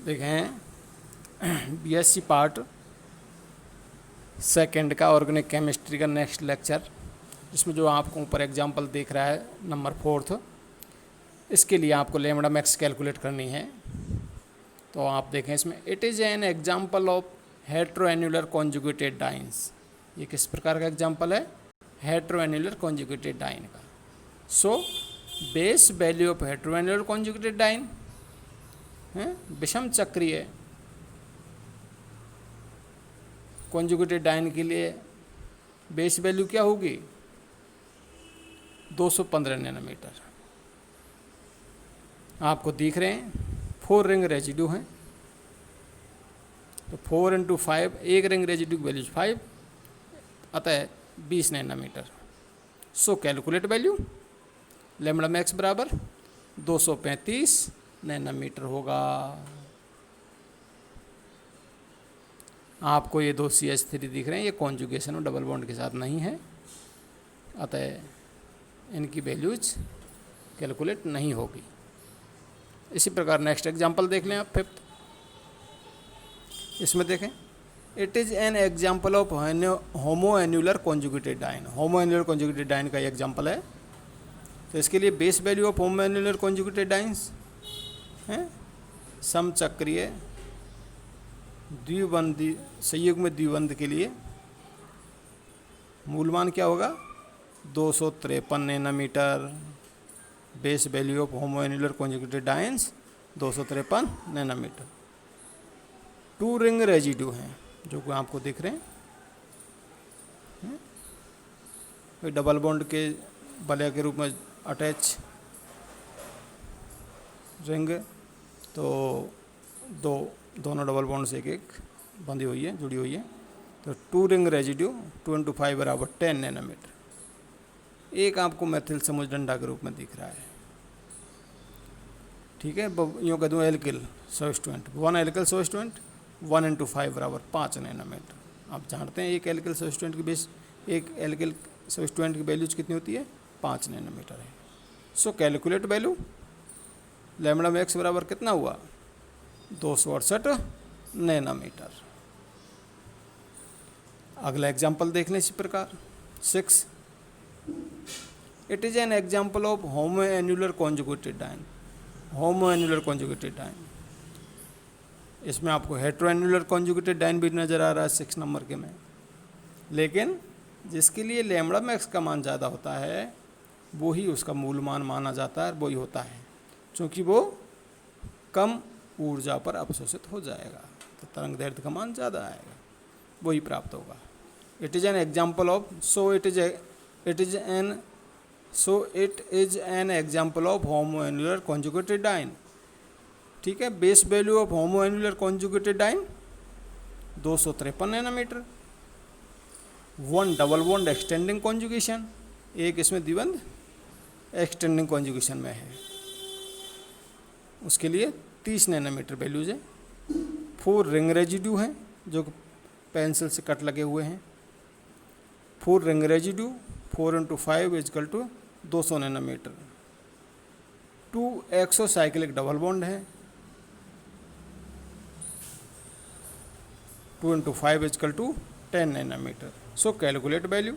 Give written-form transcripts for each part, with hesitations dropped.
देखें BSc part second का organic chemistry का नेक्स्ट लेक्चर, इसमें जो आपको ऊपर एग्जांपल दिख रहा है नंबर 4, इसके लिए आपको लैम्ब्डा मैक्स कैलकुलेट करनी है। तो आप देखें इसमें, it is an example of heteroannular conjugated dienes. ये किस प्रकार का एग्जांपल है? हेट्रोएन्युलर कॉन्जुगेटेड डाइन का। So base value of heteroannular conjugated diene है विषम चक्रीय कॉन्जुगेटेड डाइन के लिए बेस वैल्यू क्या होगी? 215 नैनोमीटर। आपको दिख रहे हैं 4 रिंग रेजिड्यू हैं, तो 4 × 5, एक रिंग रेजिड्यू की वैल्यू 5, अतः 20 nanometre. So calculate value lambda max बराबर 235 नैनोमीटर होगा। आपको ये 2 CH3 दिख रहे हैं, ये कॉन्जुगेशन और डबल बॉन्ड के साथ नहीं है, अतः इनकी वैल्यूज कैलकुलेट नहीं होगी। इसी प्रकार नेक्स्ट एग्जांपल देख लें आप 5th। इसमें देखें, it is an example of homoannular conjugated diene. Homoannular conjugated diene का एग्जांपल है। तो इसके लिए base value of homoannular conjugated dienes हैं समचक्रीय द्विबंधी संयुग्म द्विबंध के लिए मूलमान क्या होगा? 253 nanometre. Base value of homoannular conjugated dienes 253 nanometre. 2 ring residue हैं जो कि आपको दिख रहे हैं, डबल बॉन्ड के वलय के रूप में अटैच रिंग, तो दोनों डबल बॉन्ड से एक बंधी हुई है, जुड़ी हुई है। तो 2 रिंग रेजिड्यू 2 × 5 बराबर 10 नैनोमीटर। एक आपको मैथिल समूह डंडा के रूप में दिख रहा है, ठीक है। यूँ कह दूँ एल्किल सबस्टिट्यूएंट, 1 एल्किल सबस्टिट्यूएंट 1 × 5 बराबर 5 नैनोमीटर। आप जानते हैं एक एल्किल सबस्टिट्यूएंट की बेस, एक एल्किल सबस्टिट्यूएंट की वैल्यूज कितनी होती है? 5 नैनोमीटर है। सो कैलकुलेट वैल्यू लैम्ब्डा मैक्स बराबर कितना हुआ? 268 नैनोमीटर। अगला एग्जांपल देख लें इसी प्रकार 6। It is an example of homoannular conjugated diene. Homoannular conjugated diene, इसमें आपको हेट्रोएन्युलर कॉन्जुगेटेड डाइन भी नज़र आ रहा है 6 नंबर के में, लेकिन जिसके लिए लैम्ब्डा मैक्स का मान ज़्यादा होता है वो ही उसका मूल मान माना जाता है, वही होता है, क्योंकि वो कम ऊर्जा पर अवशोषित हो जाएगा, तो तरंग दैर्ध्य का मान ज़्यादा आएगा, वही प्राप्त होगा। It is an example of it is an example of homoannular conjugated diene. ठीक है, base value of homoannular conjugated diene 253 nanometre. 1 double bond extending conjugation, एक इसमें द्विबंध एक्सटेंडिंग कॉन्जुगेशन में है, उसके लिए 30 नैनोमीटर वैल्यूज है। 4 रिंग रेजिड्यू हैं जो पेंसिल से कट लगे हुए हैं। 4 ring residue 4 × 5 = 200 nanometre. 2 exocyclic double bond है, 2 × 5 = 10 nanometre. So calculate value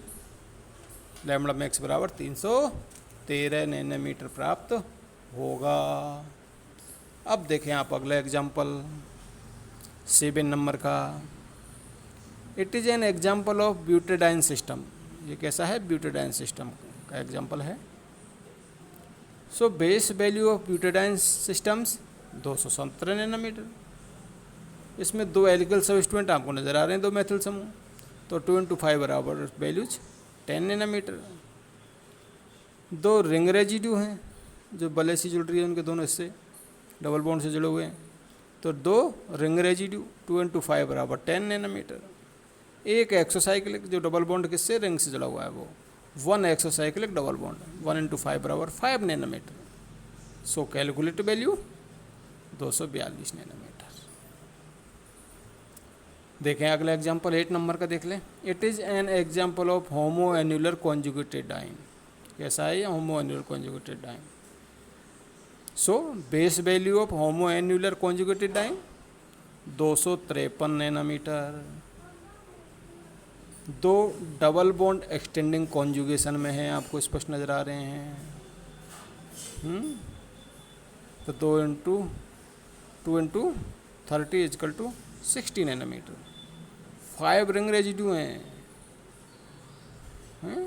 lambda max बराबर 313 नैनोमीटर प्राप्त होगा। अब देखें आप अगला एग्जाम्पल 7 नंबर का। It is an example of butadiene system. ये कैसा है? ब्यूटेडाइन सिस्टम का एग्जाम्पल है। So base value of butadiene systems 217 nanometre. इसमें 2 एल्किल सबस्टिट्यूएंट आपको नज़र आ रहे हैं, 2 मैथिल समूह, तो 2 × 5 बराबर वैल्यूज 10 नैनोमीटर। 2 रिंग रेजिड्यू हैं जो बले से जुड़ रही है, उनके दोनों हिस्से डबल बॉन्ड से जुड़े हुए हैं, तो 2 रिंग रेजिड्यू 2 × 5 बराबर 10 नैनोमीटर। एक एक्सोसाइक्लिक जो डबल बॉन्ड किससे? रिंग से जुड़ा हुआ है, वो 1 एक्सोसाइक्लिक डबल बॉन्ड 1 × 5 बराबर 5 nanometre. So calculate value 242 nanometre. देखें अगला एग्जाम्पल 8 नंबर का देख लें। It is an example of homoannular conjugated diene. कैसा है ये? Homoannular conjugated diene. So base value of homoannular conjugated dyne 253 nanometre. दो डबल बॉन्ड एक्सटेंडिंग कॉन्जुगेशन में है, आपको स्पष्ट नज़र आ रहे हैं। तो 2 × 2 × 30 equal to 60 nanometre. 5 ring residue हैं,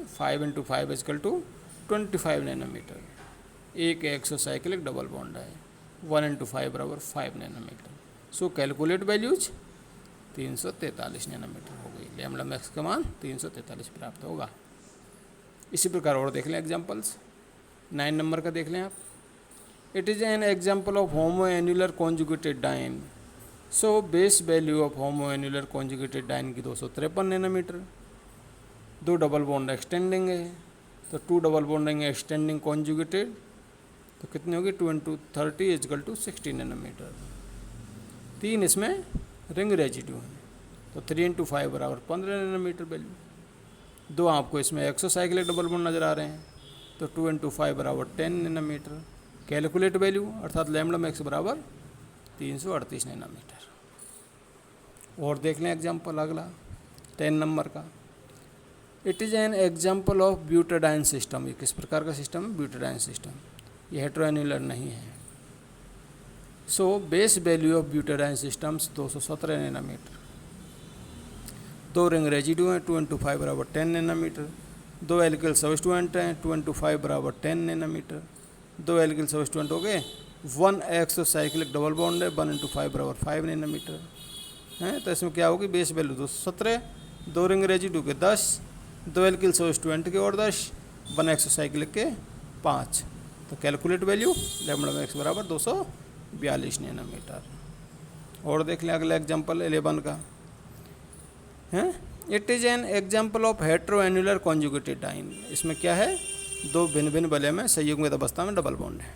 5 × 5 इजकल टू 25 नैनोमीटर। एक एक्सोसाइक्लिक डबल बॉन्ड है, 1 × 5 बराबर 5 nanometre. So calculate values 343 nanometre हो गई। लैम्ब्डा मैक्स का मान 343 प्राप्त होगा। इसी प्रकार और देख लें एग्जांपल्स। 9 नंबर का देख लें आप। It is an example of homoannular conjugated diene. So base value of homoannular conjugated diene की 253 नैनोमीटर। दो डबल बॉन्ड एक्सटेंडिंग है, तो 2 डबल बॉन्डिंग एक्सटेंडिंग कॉन्जुगेटेड, तो कितनी होगी 2 × 30 इजकल टू 60 नैनोमीटर। 3 इसमें रिंग रेजिड्यू है, तो 3 × 5 बराबर 15 नैनोमीटर वैल्यू। 2 आपको इसमें एक्सोसाइक्लिक डबल बॉन्ड नज़र आ रहे हैं, तो 2 × 5 बराबर 10 नैनोमीटर। कैलकुलेट वैल्यू अर्थात लैम्ब्डा मैक्स बराबर 338 नैनोमीटर। और देख लें एग्जाम्पल अगला 10 नंबर का। It is an example of butadiene system. ये किस प्रकार का सिस्टम है? Butadiene system. ये हेटेरोएन्युलर नहीं है। So base value of butadiene systems 217 nanometre. 2 ring residue हैं, 2 × 5 बराबर 10 नैनोमीटर। 2 एल्किल सबस्टिट्यूएंट हैं, 2 × 5 बराबर 10 नैनोमीटर। 2 एल्किल सबस्टिट्यूएंट हो गए। 1 एक्सोसाइक्लिक डबल बॉन्ड है, 1 × 5 बराबर 5 नैनोमीटर है। तो इसमें क्या होगी? बेस वैल्यू 217, 2 रिंग रेजिड्यू के 10, 2 एल्किल सबस्टिट्यूएंट के और 10, 1 एक्सोसाइक्लिक के 5। तो कैलकुलेट वैल्यू लैम्ब्डा मैक्स बराबर 242 नैनोमीटर। और देख लें अगला एग्जाम्पल 11 का है। It is an example of heteroannular conjugated diene. इसमें क्या है? 2 भिन्न भिन्न वलय में संयुग्मित अवस्था में डबल बॉन्ड है,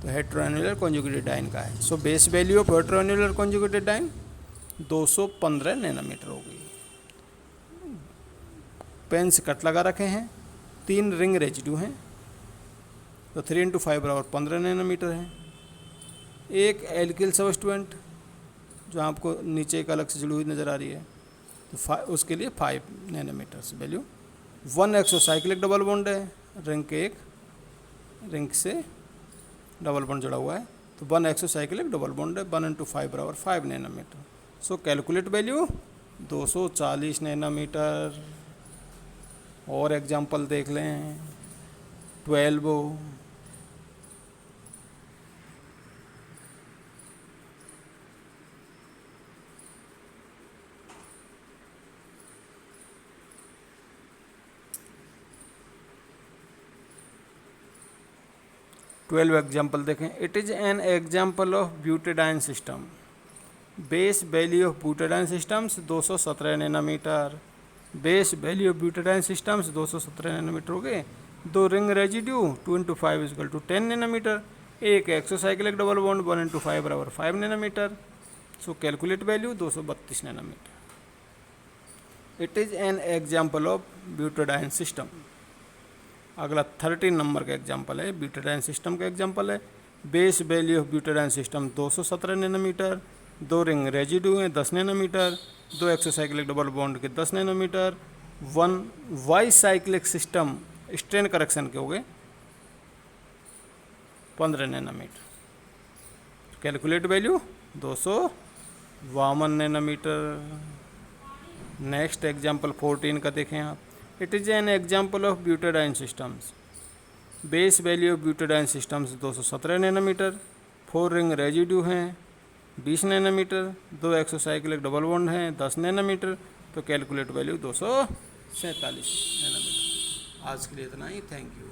तो हेटेरोएन्युलर कॉन्जुगेटेड डाइन का है। So base value of heteroannular conjugated diene 215 nanometre हो गई। पेन से कट लगा रखे हैं, 3 रिंग रेजिड्यू हैं, तो 3 × 5 बराबर 15 नैनोमीटर है। एक एल्किल सबस्टिट्यूएंट जो आपको नीचे एक अलग से जुड़ी हुई नज़र आ रही है, तो उसके लिए 5 nanometre value. 1 exocyclic double bond है, रिंग के एक रिंग से डबल बॉन्ड जुड़ा हुआ है, तो 1 एक्सोसाइक्लिक डबल बॉन्ड है, 1 × 5 बराबर 5 nanometre. So calculate value 240 nanometre. और एग्जांपल देख लें 12। 12 एग्जाम्पल देखें। It is an example of butadiene system. Base value of butadiene systems 217 nanometre. Base value of butadiene systems 217 nanometre हो गए। 2 ring residue 2 × 5 equal to 10 nanometre. एक exocyclic double bond 1 × 5 बराबर 5 nanometre. So calculate value 232 nanometre. It is an example of butadiene system. अगला 13 number का example है, butadiene system का example है। Base value of butadiene system 217 nanometre. 2 ring residue हैं 10 nanometre. 2 exocyclic double bond के 10 nanometre. 1 वाई cyclic system strain correction के हो गए 15 nanometre. Calculate value 252 nanometre. Next example 14 का देखें आप। It is an example of butadiene systems. Base value of butadiene systems 217 nanometre. 4 ring residue हैं 20 नैनोमीटर। 2 एक्सोसाइक्लिक डबल बॉन्ड हैं 10 नैनोमीटर। तो कैलकुलेट वैल्यू 247 नैनोमीटर। आज के लिए इतना ही। Thank you.